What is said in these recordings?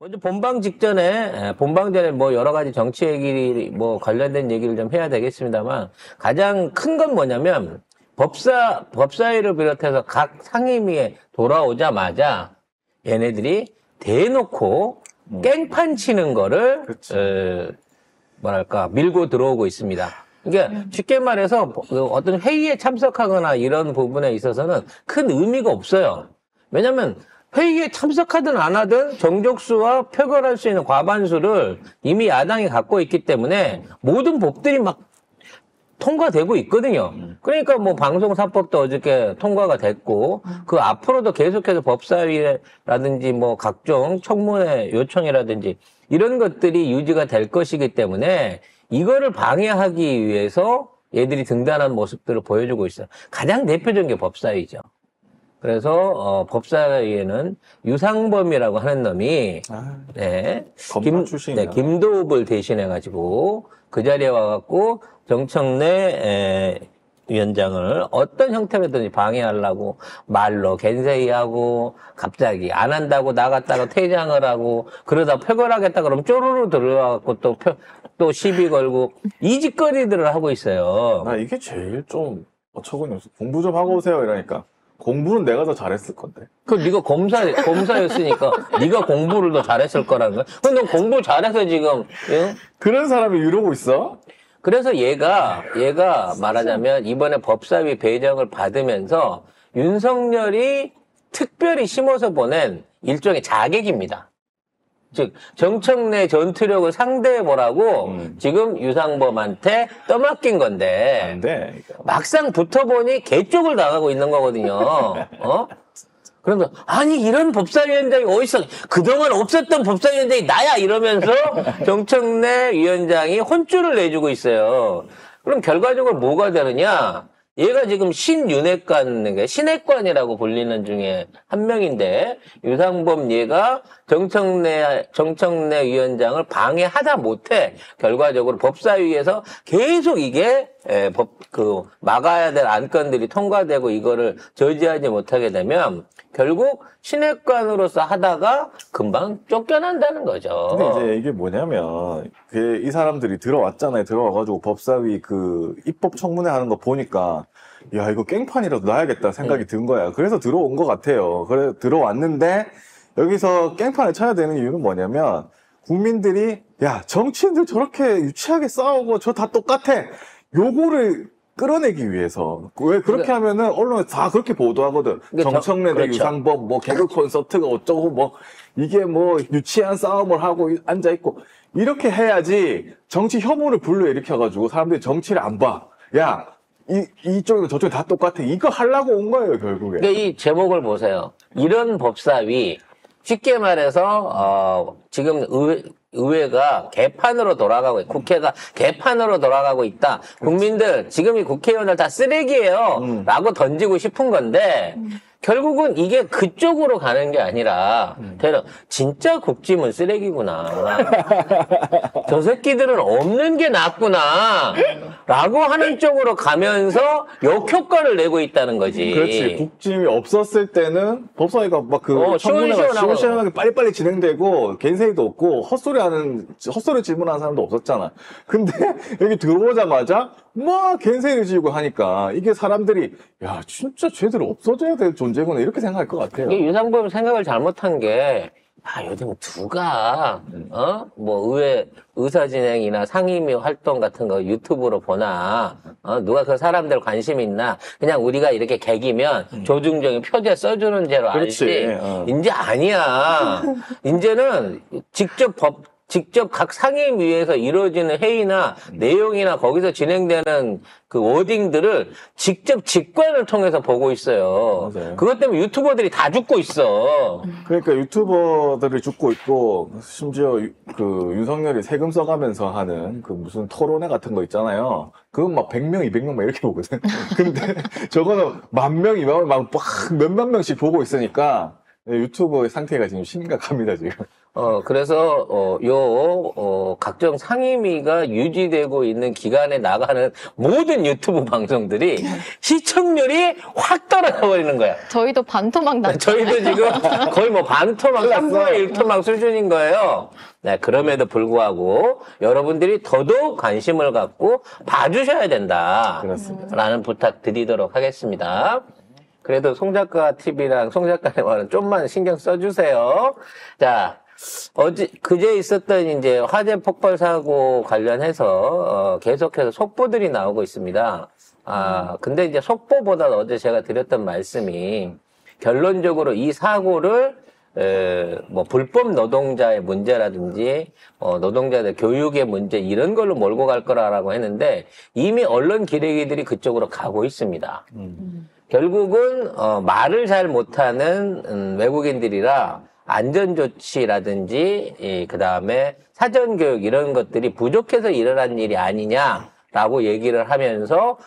먼저 본방 전에 뭐 여러 가지 정치 얘기, 뭐 관련된 얘기를 좀 해야 되겠습니다만, 가장 큰 건 뭐냐면, 법사위를 비롯해서 각 상임위에 돌아오자마자 얘네들이 대놓고 깽판 치는 거를, 밀고 들어오고 있습니다. 그러니까 쉽게 말해서 어떤 회의에 참석하거나 이런 부분에 있어서는 큰 의미가 없어요. 왜냐면 회의에 참석하든 안 하든 정족수와 표결할 수 있는 과반수를 이미 야당이 갖고 있기 때문에 모든 법들이 막 통과되고 있거든요. 그러니까 뭐 방송사법도 어저께 통과가 됐고 그 앞으로도 계속해서 법사위라든지 뭐 각종 청문회 요청이라든지 이런 것들이 유지가 될 것이기 때문에 이거를 방해하기 위해서 얘들이 등단하는 모습들을 보여주고 있어요. 가장 대표적인 게 법사위죠. 그래서 법사위에는 유상범이라고 하는 놈이 김도읍을 대신해가지고 그 자리에 와갖고 정청래 위원장을 어떤 형태로든지 방해하려고 말로 겐세이하고 갑자기 안 한다고 나갔다가 퇴장을 하고 그러다 표결하겠다 그러면 쪼르르 들어와갖고 또 시비 걸고 이 짓거리들을 하고 있어요. 나 이게 제일 좀 어처구니 없어. 공부 좀 하고 오세요 이러니까. 공부는 내가 더 잘했을 건데. 네가 검사였으니까 네가 공부를 더 잘했을 거라는 거야. 근데 너 공부 잘해서 지금 응? 그런 사람이 이러고 있어? 그래서 얘가 말하자면 이번에 법사위 배정을 받으면서 윤석열이 특별히 심어서 보낸 일종의 자객입니다. 즉 정청래 전투력을 상대해보라고 지금 유상범한테 떠맡긴 건데 안 돼, 이거. 막상 붙어보니 개 쪽을 당하고 있는 거거든요. 그러면서 아니 이런 법사위원장이 어디서 그동안 없었던 법사위원장이 나야 이러면서 정청래 위원장이 혼쭐을 내주고 있어요. 그럼 결과적으로 뭐가 되느냐? 얘가 지금 신핵관이라고 불리는 중에 한 명인데 유상범 얘가 정청래 위원장을 방해하다 못해 결과적으로 법사위에서 계속 이게 막아야 될 안건들이 통과되고 이거를 저지하지 못하게 되면 결국 신핵관으로서 하다가 금방 쫓겨난다는 거죠. 근데 이제 이게 뭐냐면 이 사람들이 들어왔잖아요. 들어와가지고 법사위 입법 청문회 하는 거 보니까 야 이거 깽판이라도 놔야겠다 생각이 든 거야. 그래서 들어온 것 같아요. 그래 들어왔는데 여기서 깽판을 쳐야 되는 이유는 뭐냐면 국민들이 야 정치인들 저렇게 유치하게 싸우고 저 다 똑같아. 요거를 끌어내기 위해서. 왜 그렇게 하면은 언론에 다 그렇게 보도하거든. 정청래 대 유상범 뭐 개그 콘서트가 어쩌고 뭐 이게 뭐 유치한 싸움을 하고 앉아있고 이렇게 해야지 정치 혐오를 불러일으켜가지고 사람들이 정치를 안 봐. 야 이쪽이고 저쪽이 다 똑같아. 이거 하려고 온 거예요 결국에. 그러니까 이 제목을 보세요. 이런 법사위 쉽게 말해서 지금 의회가 개판으로 돌아가고 있다. 국회가 개판으로 돌아가고 있다. 국민들 지금 이 국회의원들 다 쓰레기예요. 라고 던지고 싶은 건데 결국은 이게 그쪽으로 가는 게 아니라 진짜 국짐은 쓰레기구나. 저 새끼들은 없는 게 낫구나. 라고 하는 쪽으로 가면서 역효과를 내고 있다는 거지. 그렇지. 국짐이 없었을 때는 법사위가 막 청문회가 시원시원하게 빨리빨리 진행되고 겐세이도 없고 헛소리 질문하는 사람도 없었잖아. 근데 여기 들어오자마자 막 겐세이를 지우고 하니까 이게 사람들이 야 진짜 쟤들 없어져야 될 존재구나 이렇게 생각할 것 같아요. 이게 유상범 생각을 잘못한 게 요즘 누가 뭐 의사진행이나 상임위 활동 같은 거 유튜브로 보나 누가 그 사람들 관심 있나 그냥 우리가 이렇게 개기면 조중동이 표제 써주는 죄로 알지. 이제 아니야. 이제는 직접 각 상임위에서 이루어지는 회의나 내용이나 거기서 진행되는 그 워딩들을 직접 직관을 통해서 보고 있어요. 맞아요. 그것 때문에 유튜버들이 다 죽고 있어. 그러니까 유튜버들이 죽고 있고 심지어 윤석열이 세금 써가면서 하는 무슨 토론회 같은 거 있잖아요. 그건 막 100명, 200명 막 이렇게 보거든. 근데 저거는 1000명, 200명 막 몇만 명씩 보고 있으니까 유튜버의 상태가 지금 심각합니다, 지금. 그래서, 각종 상임위가 유지되고 있는 기간에 나가는 모든 유튜브 방송들이 시청률이 확 떨어져 버리는 거야. 저희도 반토막 났죠. 저희도 지금 거의 뭐 반토막, 3분의 1토막 수준인 거예요. 네, 그럼에도 불구하고 여러분들이 더더욱 관심을 갖고 봐주셔야 된다. 그렇습니다. 라는 부탁 드리도록 하겠습니다. 그래도 송 작가 TV랑 송 작가의 말은 좀만 신경 써주세요. 자, 그제 있었던 이제 화재 폭발 사고 관련해서, 계속해서 속보들이 나오고 있습니다. 근데 이제 속보보다 어제 제가 드렸던 말씀이 결론적으로 이 사고를 뭐 불법 노동자의 문제라든지 노동자들 교육의 문제 이런 걸로 몰고 갈 거라고 했는데 이미 언론 기레기들이 그쪽으로 가고 있습니다. 결국은 말을 잘 못하는 외국인들이라 안전조치라든지 그 다음에 사전교육 이런 것들이 부족해서 일어난 일이 아니냐라고 얘기를 하면서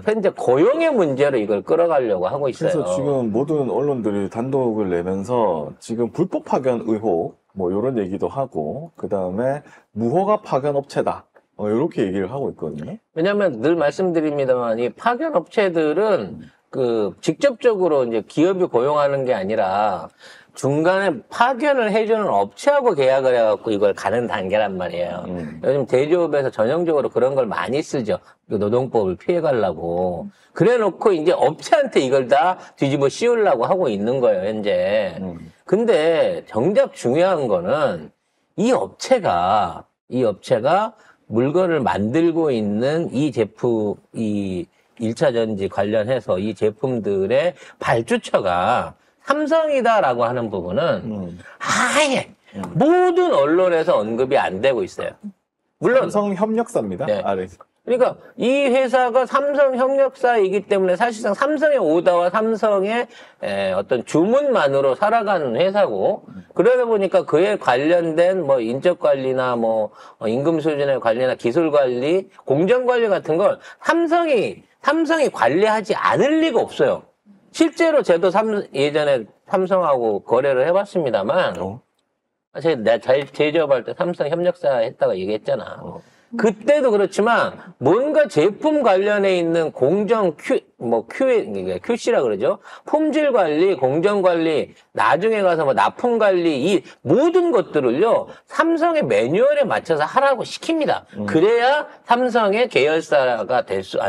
현재 고용의 문제로 이걸 끌어가려고 하고 있어요. 그래서 지금 모든 언론들이 단독을 내면서 지금 불법 파견 의혹 뭐 이런 얘기도 하고 그 다음에 무허가 파견 업체다 이렇게 얘기를 하고 있거든요. 왜냐하면 늘 말씀드립니다만 이 파견 업체들은 직접적으로 이제 기업이 고용하는 게 아니라 중간에 파견을 해주는 업체하고 계약을 해갖고 이걸 가는 단계란 말이에요. 요즘 대기업에서 전형적으로 그런 걸 많이 쓰죠. 노동법을 피해가려고. 그래 놓고 이제 업체한테 이걸 다 뒤집어 씌우려고 하고 있는 거예요, 현재. 근데 정작 중요한 거는 이 업체가 물건을 만들고 있는 이 제품, 이 1차 전지 관련해서 이 제품들의 발주처가 삼성이다라고 하는 부분은 아예 모든 언론에서 언급이 안 되고 있어요. 물론 삼성 협력사입니다. 네. 아래. 그러니까 이 회사가 삼성 협력사이기 때문에 사실상 삼성의 오다와 삼성의 어떤 주문만으로 살아가는 회사고 그러다 보니까 그에 관련된 뭐 인적 관리나 뭐 임금 수준의 관리나 기술 관리, 공정 관리 같은 걸 삼성이 관리하지 않을 리가 없어요. 실제로 저도 예전에 삼성하고 거래를 해봤습니다만, 내가 제조업할 때 삼성 협력사 했다고 얘기했잖아. 그때도 그렇지만, 뭔가 제품 관련해 있는 공정 QC라 그러죠. 품질 관리, 공정 관리, 나중에 가서 뭐 납품 관리, 이 모든 것들을요, 삼성의 매뉴얼에 맞춰서 하라고 시킵니다. 그래야 삼성의 계열사가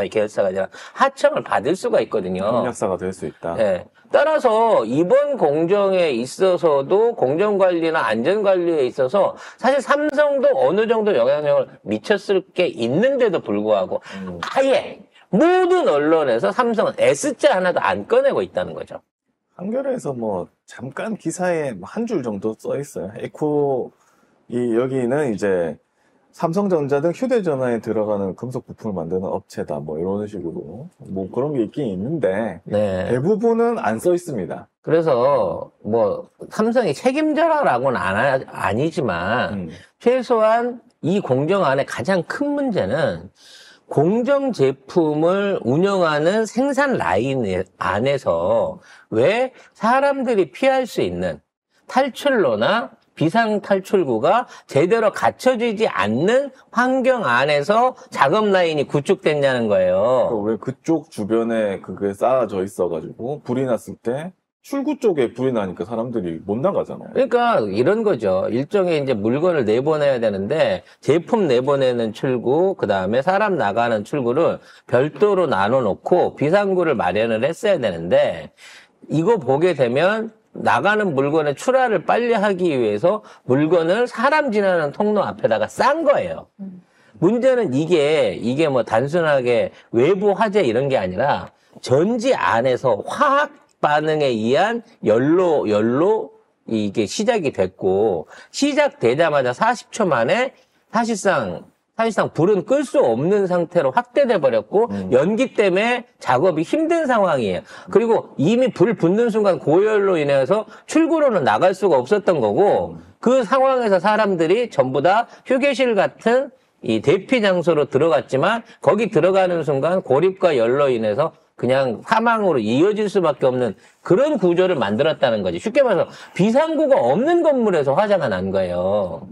계열사가 아니라 하청을 받을 수가 있거든요. 협력사가 될 수 있다. 네. 따라서 이번 공정에 있어서도 공정관리나 안전관리에 있어서 사실 삼성도 어느 정도 영향력을 미쳤을 게 있는데도 불구하고 아예 모든 언론에서 삼성은 S자 하나도 안 꺼내고 있다는 거죠. 한겨레에서 뭐 잠깐 기사에 한 줄 정도 써 있어요. 여기는 이제 삼성전자 등 휴대전화에 들어가는 금속 부품을 만드는 업체다. 뭐 이런 식으로 뭐 그런 게 있긴 있는데 네. 대부분은 안 써 있습니다. 그래서 뭐 삼성이 책임져라라고는 아니지만 최소한 이 공정 안에 가장 큰 문제는 공정 제품을 운영하는 생산 라인 안에서 왜 사람들이 피할 수 있는 탈출로나 비상 탈출구가 제대로 갖춰지지 않는 환경 안에서 작업 라인이 구축됐냐는 거예요. 왜 그쪽 주변에 그게 쌓아져 있어가지고 불이 났을 때 출구 쪽에 불이 나니까 사람들이 못 나가잖아요. 그러니까 이런 거죠. 일종의 이제 물건을 내보내야 되는데 제품 내보내는 출구, 그 다음에 사람 나가는 출구를 별도로 나눠놓고 비상구를 마련을 했어야 되는데 이거 보게 되면 나가는 물건의 출하를 빨리 하기 위해서 물건을 사람 지나는 통로 앞에다가 싼 거예요. 문제는 이게 뭐 단순하게 외부 화재 이런 게 아니라 전지 안에서 화학 반응에 의한 연로 이게 시작이 됐고 시작되자마자 40초 만에 사실상 불은 끌 수 없는 상태로 확대돼 버렸고 연기 때문에 작업이 힘든 상황이에요. 그리고 이미 불 붙는 순간 고열로 인해서 출구로는 나갈 수가 없었던 거고 그 상황에서 사람들이 전부 다 휴게실 같은 이 대피 장소로 들어갔지만 거기 들어가는 순간 고립과 열로 인해서 그냥 사망으로 이어질 수밖에 없는 그런 구조를 만들었다는 거지. 쉽게 말해서 비상구가 없는 건물에서 화재가 난 거예요.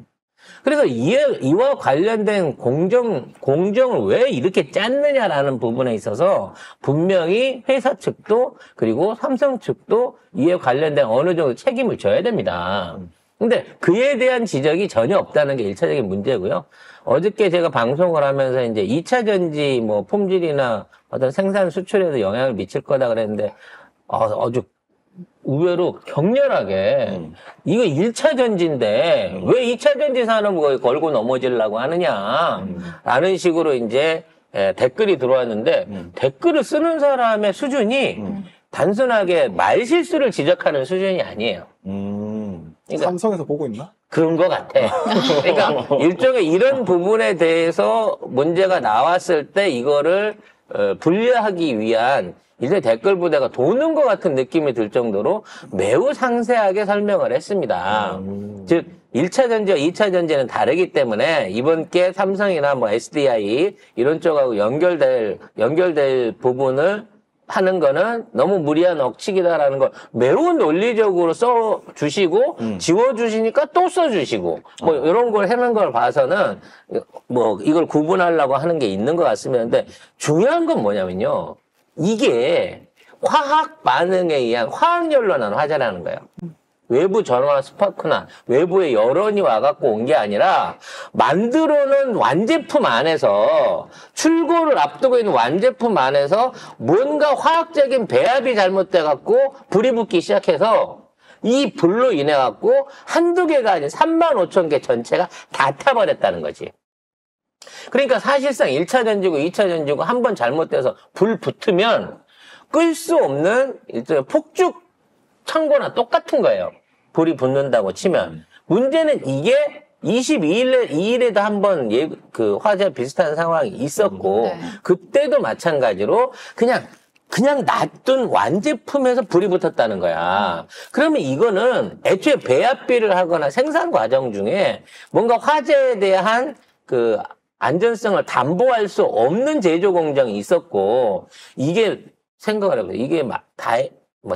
그래서 이와 관련된 공정을 왜 이렇게 짰느냐라는 부분에 있어서 분명히 회사 측도 그리고 삼성 측도 이에 관련된 어느 정도 책임을 져야 됩니다. 근데 그에 대한 지적이 전혀 없다는 게 1차적인 문제고요. 어저께 제가 방송을 하면서 이제 2차 전지 뭐 품질이나 어떤 생산 수출에도 영향을 미칠 거다 그랬는데 아주 의외로 격렬하게 이거 1차 전지인데 왜 2차 전지 산업을 걸고 넘어지려고 하느냐 라는 식으로 이제 댓글이 들어왔는데 댓글을 쓰는 사람의 수준이 단순하게 말실수를 지적하는 수준이 아니에요. 그러니까 삼성에서 보고 있나? 그런 것 같아. 그러니까 일종의 이런 부분에 대해서 문제가 나왔을 때 이거를 분리하기 위한 이제 댓글 부대가 도는 것 같은 느낌이 들 정도로 매우 상세하게 설명을 했습니다. 즉 1차 전지와 2차 전지는 다르기 때문에 이번 게 삼성이나 뭐 SDI 이런 쪽하고 연결될 부분을 하는 거는 너무 무리한 억측이다라는 걸 매우 논리적으로 써주시고 지워주시니까 또 써주시고 뭐 이런 걸 해놓은 걸 봐서는 뭐 이걸 구분하려고 하는 게 있는 것 같습니다. 근데 중요한 건 뭐냐면요. 이게 화학 반응에 의한 화학열로 난 화재라는 거예요. 외부 전화 스파크나 외부의 여론이 와갖고 온 게 아니라 만들어놓은 완제품 안에서 출고를 앞두고 있는 완제품 안에서 뭔가 화학적인 배합이 잘못돼갖고 불이 붙기 시작해서 이 불로 인해갖고 한두 개가 아닌 35,000개 전체가 다 타버렸다는 거지. 그러니까 사실상 1차 전지고 2차 전지고 한 번 잘못돼서 불 붙으면 끌 수 없는 일종의 폭죽 창고나 똑같은 거예요. 불이 붙는다고 치면. 문제는 이게 22일에도 한번 그 화재 비슷한 상황이 있었고, 그때도 마찬가지로 그냥 놔둔 완제품에서 불이 붙었다는 거야. 그러면 이거는 애초에 배합비를 하거나 생산 과정 중에 뭔가 화재에 대한 그 안전성을 담보할 수 없는 제조 공정이 있었고, 이게 생각을 해보세요. 이게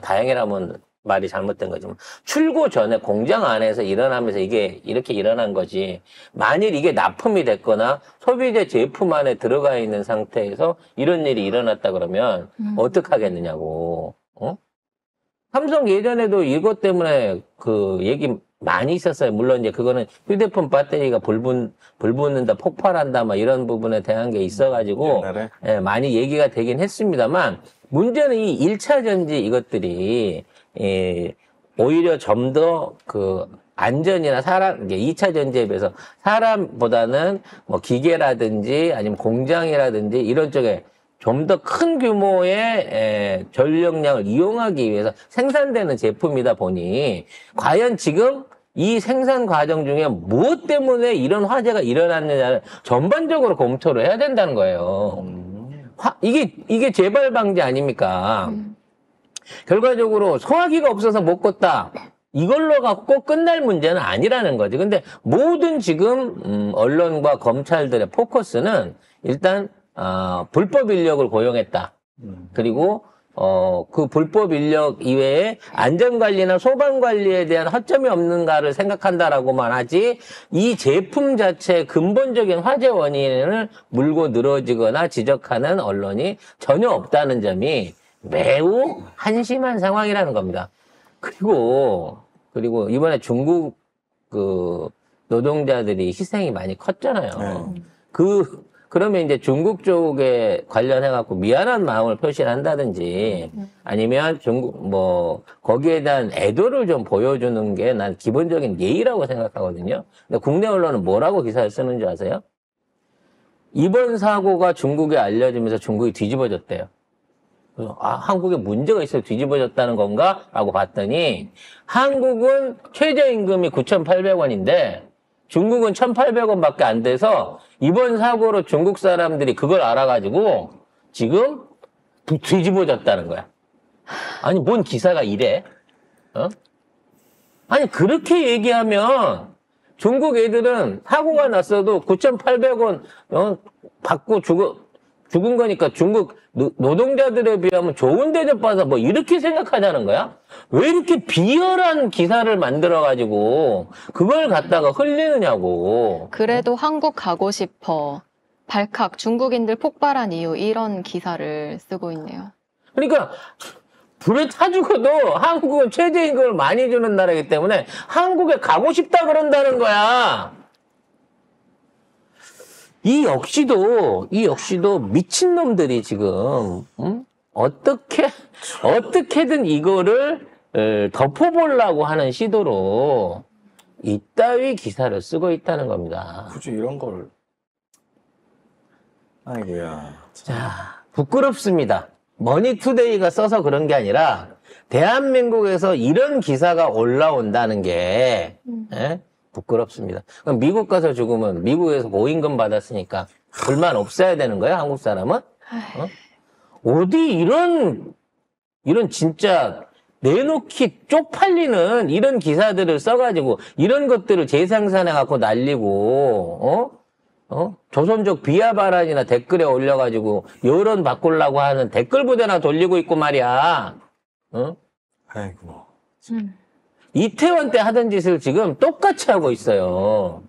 다행이라면 말이 잘못된 거지만 출고 전에 공장 안에서 일어나면서 이게 이렇게 일어난 거지. 만일 이게 납품이 됐거나 소비재 제품 안에 들어가 있는 상태에서 이런 일이 일어났다 그러면 어떡하겠느냐고. 삼성 예전에도 이것 때문에 그 얘기 많이 있었어요. 물론 이제 그거는 휴대폰 배터리가 불 붙는다, 폭발한다, 막 이런 부분에 대한 게 있어가지고 예, 많이 얘기가 되긴 했습니다만 문제는 이 1차 전지 이것들이 오히려 좀 더 그 안전이나 이게 2차 전지에 비해서 사람보다는 뭐 기계라든지 아니면 공장이라든지 이런 쪽에 좀 더 큰 규모의 전력량을 이용하기 위해서 생산되는 제품이다 보니 과연 지금 이 생산 과정 중에 무엇 때문에 이런 화재가 일어났느냐를 전반적으로 검토를 해야 된다는 거예요. 이게 재발 방지 아닙니까? 결과적으로 소화기가 없어서 못 껐다. 이걸로 갖고 끝날 문제는 아니라는 거지. 근데 모든 지금 언론과 검찰들의 포커스는 일단 불법 인력을 고용했다. 그리고 그 불법 인력 이외에 안전관리나 소방관리에 대한 허점이 없는가를 생각한다라고만 하지 이 제품 자체의 근본적인 화재 원인을 물고 늘어지거나 지적하는 언론이 전혀 없다는 점이 매우 한심한 상황이라는 겁니다. 그리고 이번에 중국 그 노동자들이 희생이 많이 컸잖아요. 그러면 이제 중국 쪽에 관련해갖고 미안한 마음을 표시를 한다든지 아니면 거기에 대한 애도를 좀 보여주는 게 난 기본적인 예의라고 생각하거든요. 근데 국내 언론은 뭐라고 기사를 쓰는 줄 아세요? 이번 사고가 중국에 알려지면서 중국이 뒤집어졌대요. 한국에 문제가 있어서 뒤집어졌다는 건가? 라고 봤더니 한국은 최저임금이 9,800원인데 중국은 1,800원밖에 안 돼서 이번 사고로 중국 사람들이 그걸 알아가지고 지금 뒤집어졌다는 거야. 아니 뭔 기사가 이래? 아니 그렇게 얘기하면 중국 애들은 사고가 났어도 9,800원 받고 죽은 거니까 중국 노동자들에 비하면 좋은 대접받아 뭐 이렇게 생각하자는 거야? 왜 이렇게 비열한 기사를 만들어가지고 그걸 갖다가 흘리느냐고. 그래도 한국 가고 싶어. 발칵 중국인들 폭발한 이유 이런 기사를 쓰고 있네요. 그러니까 불에 타 죽어도 한국은 최저임금을 많이 주는 나라이기 때문에 한국에 가고 싶다 그런다는 거야. 이 역시도 미친놈들이 지금, 어떻게든 이거를 덮어보려고 하는 시도로 이따위 기사를 쓰고 있다는 겁니다. 굳이 이런 걸. 아이고야. 자, 부끄럽습니다. 머니투데이가 써서 그런 게 아니라 대한민국에서 이런 기사가 올라온다는 게 부끄럽습니다. 그럼 미국 가서 죽으면 미국에서 보임금 받았으니까 불만 없어야 되는 거야, 한국 사람은? 어디 이런 진짜 내놓기 쪽팔리는 이런 기사들을 써가지고 이런 것들을 재생산해갖고 날리고, 조선족 비하 발언이나 댓글에 올려가지고 여론 바꾸려고 하는 댓글 부대나 돌리고 있고 말이야. 아이고. 이태원 때 하던 짓을 지금 똑같이 하고 있어요.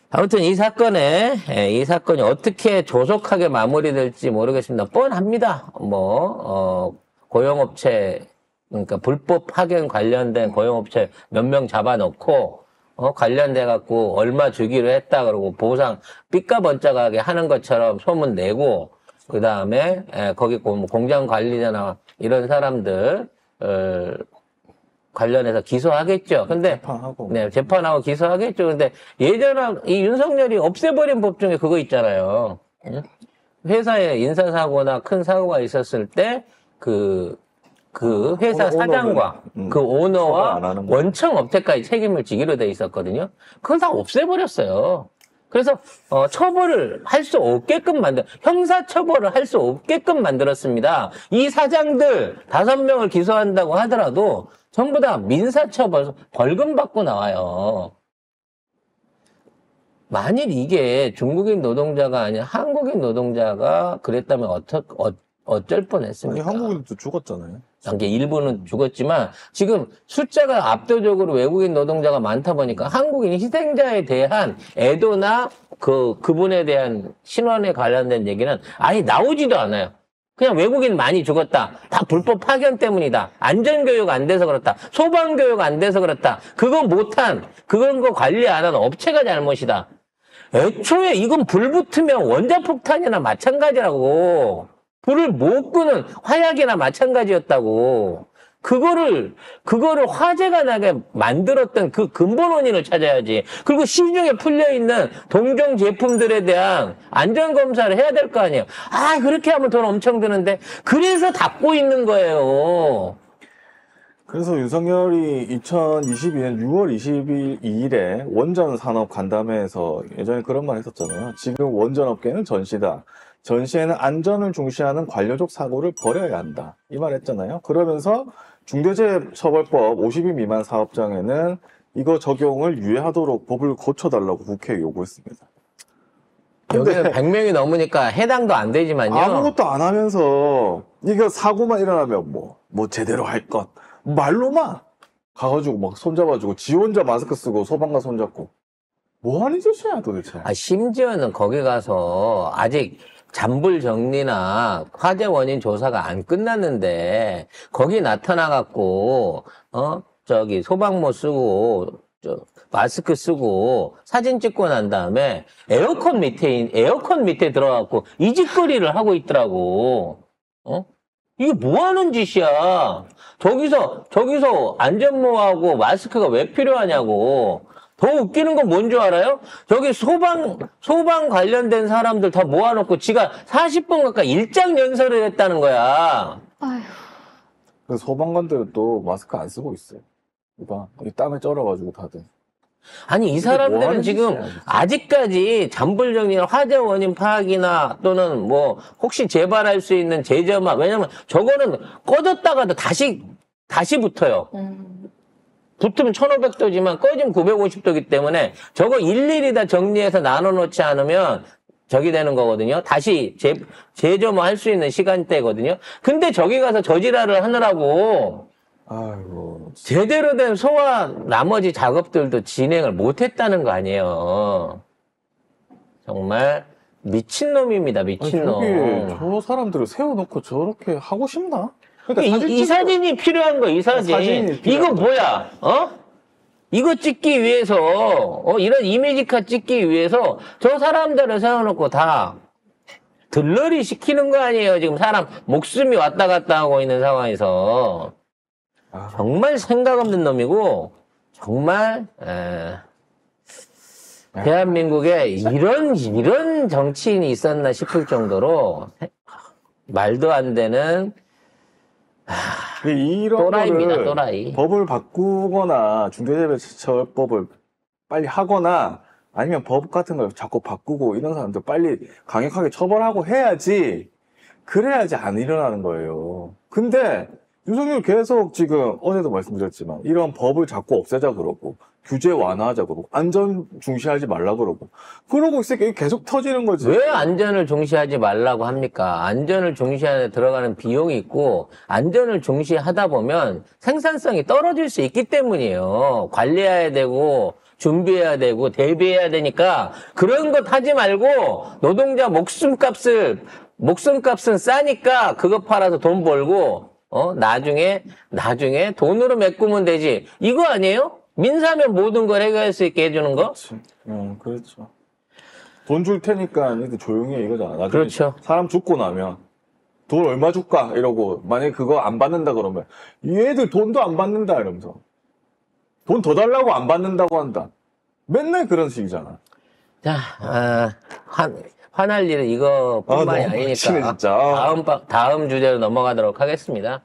아무튼 이 사건이 어떻게 조속하게 마무리될지 모르겠습니다. 뻔합니다. 고용업체, 그러니까 불법 파견 관련된 고용업체 몇 명 잡아놓고, 관련돼갖고 얼마 주기로 했다 그러고 보상 삐까번쩍하게 하는 것처럼 소문 내고, 그 다음에, 거기 공장 관리자나 이런 사람들, 관련해서 기소하겠죠. 근데 재판하고. 네, 재판하고 기소하겠죠. 근데 예전에 이 윤석열이 없애버린 법 중에 그거 있잖아요. 회사에 인사사고나 큰 사고가 있었을 때 그 회사 사장과 그 오너와 처벌 안 하는 거. 원청 업체까지 책임을 지기로 돼 있었거든요. 그걸 다 없애버렸어요. 그래서 처벌을 할 수 없게끔 형사 처벌을 할 수 없게끔 만들었습니다. 이 사장들 5명을 기소한다고 하더라도 전부 다 민사처벌 벌금 받고 나와요. 만일 이게 중국인 노동자가 아니라 한국인 노동자가 그랬다면 어쩔 뻔했습니까? 아니, 한국인도 죽었잖아요. 이게 일부는 죽었지만 지금 숫자가 압도적으로 외국인 노동자가 많다 보니까 한국인 희생자에 대한 애도나 그분에 대한 신원에 관련된 얘기는 아예 나오지도 않아요. 그냥 외국인 많이 죽었다. 다 불법 파견 때문이다. 안전교육 안 돼서 그렇다. 소방교육 안 돼서 그렇다. 그거 관리 안 하는 업체가 잘못이다. 애초에 이건 불 붙으면 원자폭탄이나 마찬가지라고. 불을 못 끄는 화약이나 마찬가지였다고. 그거를 화재가 나게 만들었던 그 근본 원인을 찾아야지. 그리고 시중에 풀려있는 동종 제품들에 대한 안전검사를 해야 될 거 아니에요. 그렇게 하면 돈 엄청 드는데. 그래서 닫고 있는 거예요. 그래서 윤석열이 2022년 6월 22일에 원전 산업 간담회에서 예전에 그런 말 했었잖아요. 지금 원전업계는 전시다. 전시에는 안전을 중시하는 관료적 사고를 버려야 한다. 이 말 했잖아요. 그러면서 중대재해처벌법 50인 미만 사업장에는 이거 적용을 유예하도록 법을 고쳐달라고 국회에 요구했습니다. 여기는 100명이 넘으니까 해당도 안 되지만요. 아무것도 안 하면서 이거 사고만 일어나면 뭐 제대로 할 것. 말로만 가가지고 막 손잡아주고 지 혼자 마스크 쓰고 소방관 손잡고 뭐 하는 짓이야 도대체. 심지어는 거기 가서 아직 잔불 정리나 화재 원인 조사가 안 끝났는데 거기 나타나갖고 소방모 쓰고 마스크 쓰고 사진 찍고 난 다음에 에어컨 밑에 들어가갖고 이짓거리를 하고 있더라고. 이게 뭐 하는 짓이야? 저기서 안전모하고 마스크가 왜 필요하냐고. 더 웃기는 건 뭔 줄 알아요? 저기 소방 관련된 사람들 다 모아놓고 지가 40분 가까이 일장 연설을 했다는 거야. 아휴. 그래서 소방관들은 또 마스크 안 쓰고 있어요. 이봐, 이 땀에 쩔어가지고 다들. 아니, 이 뭐 사람들은 하는 지금 짓이야, 진짜. 아직까지 잔불 정리나 화재 원인 파악이나 또는 혹시 재발할 수 있는 제점화, 왜냐면 저거는 꺼졌다가도 다시 붙어요. 붙으면 1500도지만 꺼지면 950도이기 때문에 저거 일일이 다 정리해서 나눠놓지 않으면 저기 되는 거거든요. 다시 재점화할 수 있는 시간대거든요. 근데 저기 가서 저지랄을 하느라고 아이고. 제대로 된 소화 나머지 작업들도 진행을 못했다는 거 아니에요. 정말 미친놈입니다. 아니, 미친놈. 저기 저 사람들을 세워놓고 저렇게 하고 싶나? 그러니까 이 사진이 필요한 거야, 이 사진. 사진이 이거 필요한 뭐야, 이거 찍기 위해서, 이런 이미지카 찍기 위해서 저 사람들을 세워놓고 다 들러리 시키는 거 아니에요. 지금 사람 목숨이 왔다 갔다 하고 있는 상황에서. 아. 정말 생각 없는 놈이고, 정말, 대한민국에 이런 정치인이 있었나 싶을 정도로 말도 안 되는 이런 또라이입니다, 거를 또라이. 법을 바꾸거나 중대재해처벌법을 빨리 하거나 아니면 법 같은 걸 자꾸 바꾸고 이런 사람들 빨리 강력하게 처벌하고 해야지 그래야지 안 일어나는 거예요. 근데 윤석열 계속 지금 어제도 말씀드렸지만 이런 법을 자꾸 없애자 그러고 규제 완화하자 그러고 안전 중시하지 말라 그러고 그러고 있으니까 계속 터지는 거지. 왜 안전을 중시하지 말라고 합니까? 안전을 중시하는 데 들어가는 비용이 있고 안전을 중시하다 보면 생산성이 떨어질 수 있기 때문이에요. 관리해야 되고 준비해야 되고 대비해야 되니까 그런 것 하지 말고 노동자 목숨값은 싸니까 그거 팔아서 돈 벌고 나중에 돈으로 메꾸면 되지. 이거 아니에요? 민사면 모든 걸 해결할 수 있게 해주는 거? 그렇지. 그렇죠. 돈 줄 테니까 니들 조용히 해 이거잖아. 나중에 그렇죠. 사람 죽고 나면 돈 얼마 줄까? 이러고 만약에 그거 안 받는다 그러면 얘들 돈도 안 받는다 이러면서 돈 더 달라고 안 받는다고 한다. 맨날 그런 식이잖아. 자, 화날 일은 이거뿐만이 너무 아니니까 미치네, 진짜. 다음 주제로 넘어가도록 하겠습니다.